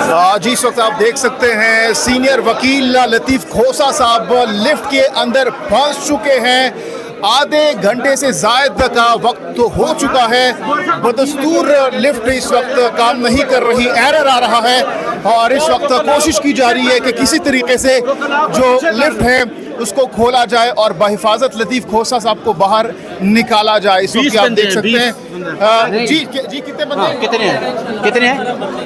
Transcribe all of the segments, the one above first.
जी इस वक्त आप देख सकते हैं सीनियर वकील लतीफ़ खोसा साहब लिफ्ट के अंदर फंस चुके हैं। आधे घंटे से ज़ायद का वक्त तो हो चुका है। बदस्तूर लिफ्ट इस वक्त काम नहीं कर रही, एरर आ रहा है और इस वक्त कोशिश की जा रही है कि किसी तरीके से जो लिफ्ट है उसको खोला जाए और बहिफाजत लतीफ़ खोसा साहब को बाहर निकाला जाए। इस वक्त आप देख सकते हैं जी कितने बंदे कितने हैं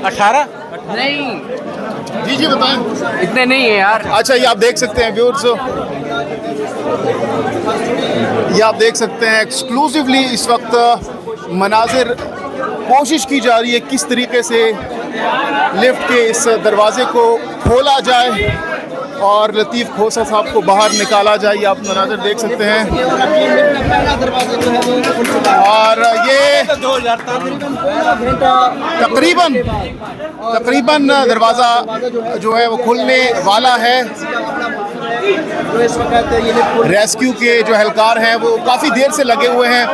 18 नहीं जी बताएं। इतने नहीं है यार। अच्छा ये आप देख सकते हैं व्यूअर्स, ये आप देख सकते हैं एक्सक्लूसिवली इस वक्त मनाजिर कोशिश की जा रही है किस तरीके से लिफ्ट के इस दरवाजे को खोला जाए और लतीफ़ खोसा साहब को बाहर निकाला जाए। ये आप मनाजिर देख सकते हैं और ये तकरीबन दरवाज़ा जो है वो खुलने वाला है। रेस्क्यू के जो एहलकार हैं वो काफ़ी देर से लगे हुए हैं,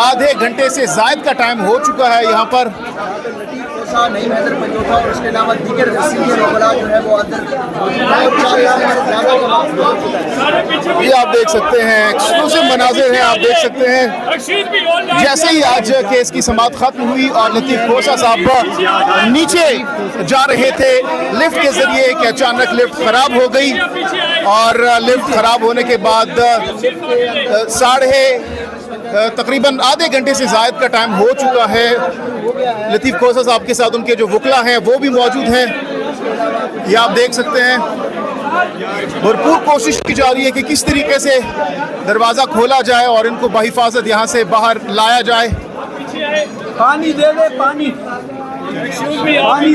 आधे घंटे से ज़ायद का टाइम हो चुका है यहाँ पर। नहीं मैदर पंजोटा और उसके अलावा दीगर सीनियर वगैरह जो है वो अंदर ये आप देख सकते हैं एक्सक्लूसिव मनाजिर हैं। आप देख सकते हैं जैसे ही आज केस की समाअत खत्म हुई और लतीफ़ खोसा साहब नीचे जा रहे थे लिफ्ट के जरिए कि अचानक लिफ्ट खराब हो गई और लिफ्ट खराब होने के बाद तकरीबन आधे घंटे से ज़ायद का टाइम हो चुका है। लतीफ़ खोसा साहब के साथ उनके जो वकला हैं वो भी मौजूद हैं। ये आप देख सकते हैं भरपूर कोशिश की जा रही है कि किस तरीके से दरवाज़ा खोला जाए और इनको बहिफाजत यहाँ से बाहर लाया जाए। पानी दे दे, पानी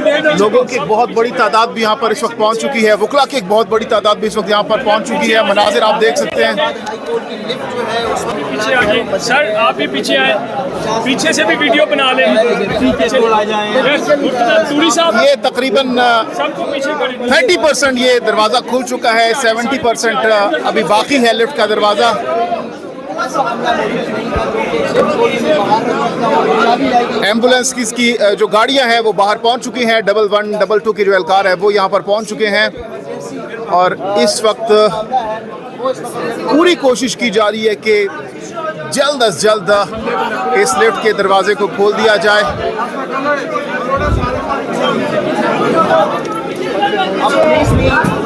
दे दे। लोगों की एक बहुत बड़ी तादाद भी यहाँ पर इस वक्त पहुँच चुकी है, वकला की एक बहुत बड़ी तादाद भी इस वक्त यहाँ पर पहुँच चुकी है। मनाजिर आप देख सकते हैं। सर आप भी पीछे आए, पीछे से भी वीडियो बना लें। ये तकरीबन 30% ये दरवाज़ा खुल चुका है, 70% अभी बाकी है लिफ्ट का दरवाज़ा। एम्बुलेंस की जो गाड़ियां हैं वो बाहर पहुंच चुकी हैं। 11, 22 के जो एहलकार है वो यहाँ पर पहुंच चुके हैं और इस वक्त पूरी कोशिश की जा रही है कि जल्द अज जल्द इस लिफ्ट के दरवाजे को खोल दिया जाए।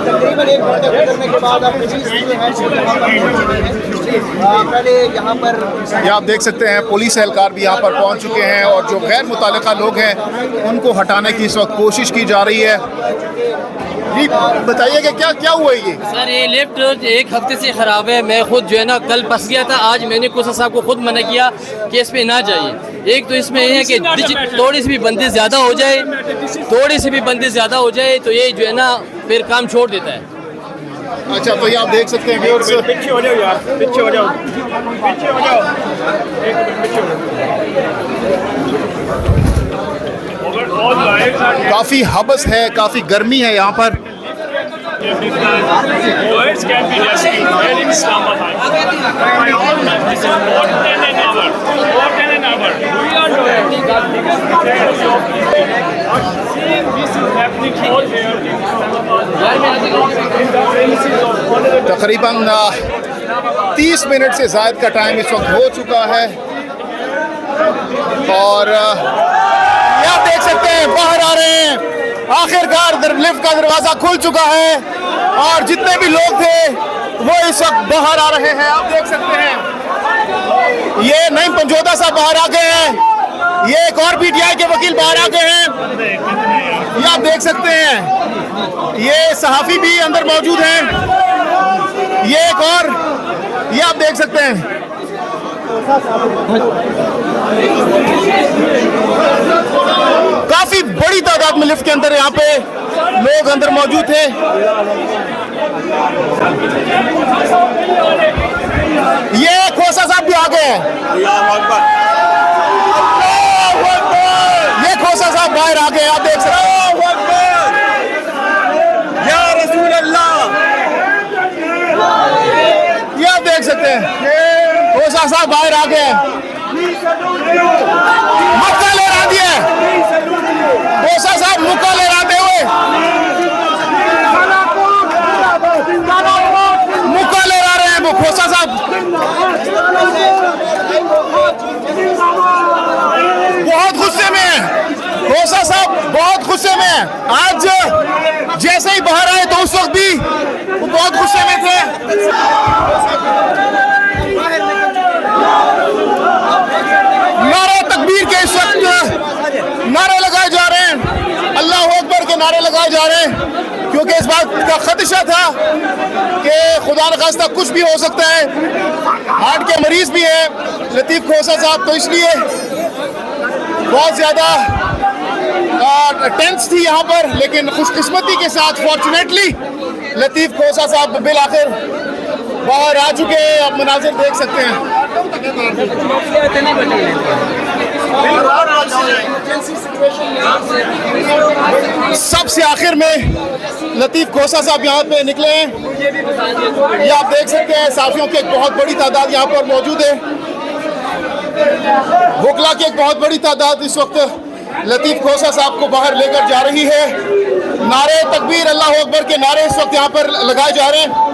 तकरीबन 1 घंटे गुजरने के बाद पहले यहाँ पर ये आप देख सकते हैं पुलिस एहलकार भी यहाँ पर पहुँच चुके हैं और जो गैर मुतालिका लोग हैं उनको हटाने की इस वक्त कोशिश की जा रही है। जी बताइएगा क्या हुआ ये? सर ये लिफ्ट 1 हफ्ते से ख़राब है। मैं खुद जो है ना कल फंस गया था, आज मैंने खोसा साहब को खुद मना किया कि इस पे ना जाइए। एक तो इसमें ये है कि थोड़ी सी भी बंदिश ज़्यादा हो जाए, तो ये जो है ना फिर काम छोड़ देता है। अच्छा तो ये आप देख सकते हैं व्यूअर्स, पीछे हो जाओ यार, पीछे हो जाओ। काफ़ी हबस है, काफ़ी गर्मी है यहाँ पर। तकरीबन 30 मिनट से ज़ायद का टाइम इस वक्त हो चुका है और आप देख सकते हैं बाहर आ रहे हैं। आखिरकार लिफ्ट का दरवाज़ा खुल चुका है और जितने भी लोग थे वो इस वक्त बाहर आ रहे हैं। आप देख सकते हैं ये नईम पंजोटा साहब बाहर आ गए हैं, ये एक और पीटीआई के वकील बाहर आ गए हैं। ये आप देख सकते हैं ये सहाफ़ी भी अंदर मौजूद हैं, ये एक और ये आप देख सकते हैं। काफी बड़ी तादाद में लिफ्ट के अंदर यहाँ पे लोग अंदर मौजूद थे। ये खोसा साहब भी आ गए हैं, ये खोसा साहब बाहर आ गए। आप देख सकते हैं या रसूल अल्लाह, ये आप देख सकते हैं खोसा साहब बाहर आ गए। मक्का लहरा दिया खोसा साहब, मुक्का लहराते हुए गुस्से में हैं। आज जैसे ही बाहर आए तो उस वक्त भी वो बहुत गुस्से में थे। नारे तकबीर के इस वक्त नारे लगाए जा रहे हैं, अल्लाह अकबर के नारे लगाए जा रहे हैं, क्योंकि इस बात का खदशा था कि खुदा न खास्ता कुछ भी हो सकता है। हार्ट के मरीज भी हैं लतीफ़ खोसा साहब, तो इसलिए बहुत ज़्यादा टेंस थी यहाँ पर, लेकिन खुशकिस्मती के साथ फॉर्चुनेटली लतीफ़ खोसा साहब बिल आखिर बाहर आ चुके हैं। आप मनाजिर देख सकते हैं। सबसे आखिर में लतीफ़ खोसा साहब यहाँ पे निकले हैं। ये आप देख सकते हैं साफियों की एक बहुत बड़ी तादाद यहाँ पर मौजूद है। वकला की एक बहुत बड़ी तादाद इस वक्त लतीफ़ खोसा साहब को बाहर लेकर जा रही है। नारे तकबीर अल्लाह अकबर के नारे इस वक्त यहाँ पर लगाए जा रहे हैं।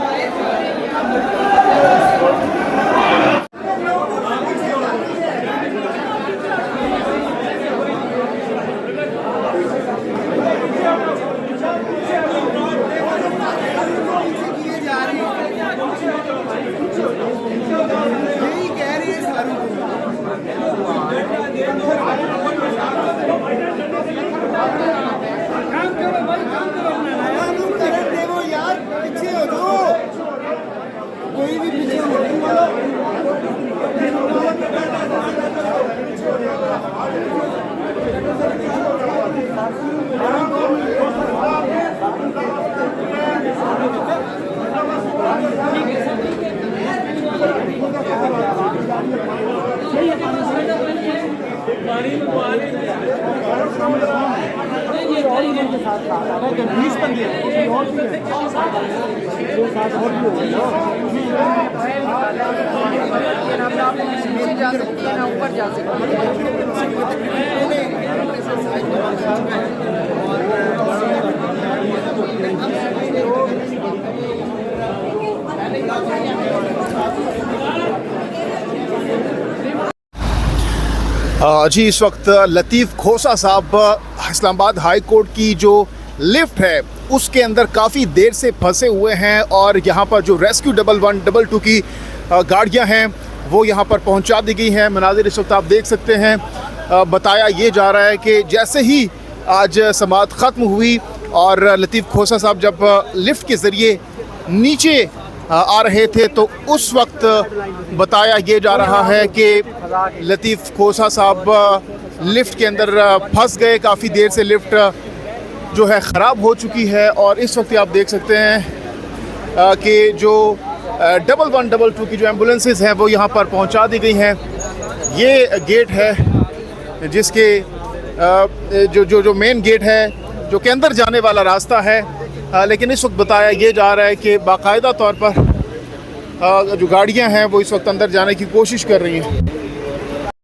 जी इस वक्त लतीफ़ खोसा साहब इस्लामाबाद हाई कोर्ट की जो लिफ्ट है उसके अंदर काफ़ी देर से फंसे हुए हैं और यहाँ पर जो रेस्क्यू 1112 की गाड़ियाँ हैं वो यहाँ पर पहुँचा दी गई हैं। मनाजिर इस वक्त आप देख सकते हैं। बताया ये जा रहा है कि जैसे ही आज समाअत ख़त्म हुई और लतीफ़ खोसा साहब जब लिफ्ट के ज़रिए नीचे आ रहे थे तो उस वक्त बताया ये जा रहा है कि लतीफ़ खोसा साहब लिफ्ट के अंदर फंस गए। काफ़ी देर से लिफ्ट जो है ख़राब हो चुकी है और इस वक्त आप देख सकते हैं कि जो 1112 की जो एम्बुलेंसेस हैं वो यहाँ पर पहुँचा दी गई हैं। ये गेट है जिसके जो मेन गेट है जो कि अंदर जाने वाला रास्ता है, लेकिन इस वक्त बताया ये जा रहा है कि बाकायदा तौर पर जो गाड़ियाँ हैं वो इस वक्त अंदर जाने की कोशिश कर रही हैं।